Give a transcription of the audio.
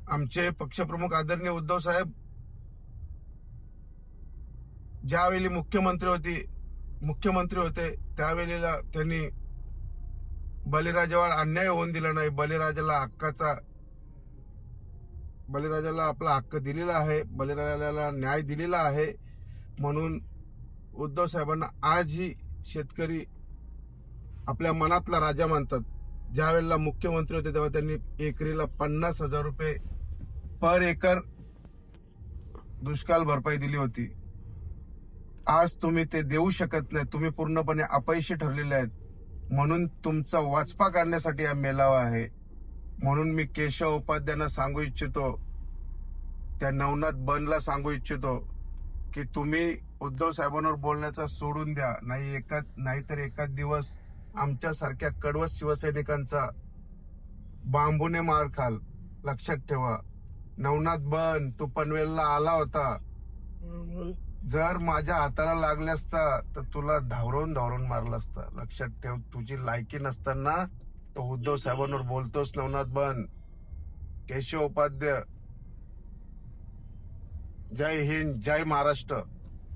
आमचे पक्षप्रमुख आदरणीय उद्धव साहेब ज्यावेळी मुख्यमंत्री होते त्यावेळेला त्यांनी बळीराजावर अन्याय होऊन दिला नाही. बळीराजाला आपला हक्क दिलेला आहे, बळीराजाला न्याय दिलेला आहे. म्हणून उद्धव साहेबांना आजही शेतकरी आपल्या मनातला राजा मानतात. ज्या वेळेला मुख्यमंत्री होते तेव्हा त्यांनी एकरीला 50,000 रुपये पर एकर दुष्काळ भरपाई दिली होती. आज तुम्ही ते देऊ शकत नाही, तुम्ही पूर्णपणे अपयशी ठरलेले आहेत. म्हणून तुमचा वाचपा काढण्यासाठी हा मेळावा आहे. म्हणून मी केशव उपाध्यायांना सांगू इच्छितो, त्या नवनाथ बनला सांगू इच्छितो की तुम्ही उद्धव साहेबांवर बोलण्याचा सोडून द्या. नाहीतर एखाद दिवस आमच्यासारख्या कडवट शिवसैनिकांचा बांबूने मार खाल. लक्षात ठेवा. नवनाथ बन, तू पनवेलला आला होता, जर माझ्या हाताला लागले असता तर तुला धावरून मारलं असतं. लक्षात ठेव. तुझी लायकी नसताना तो उद्धव साहेबांवर बोलतोस. नवनाथ बन. केशव उपाध्याय. जय हिंद, जय महाराष्ट्र.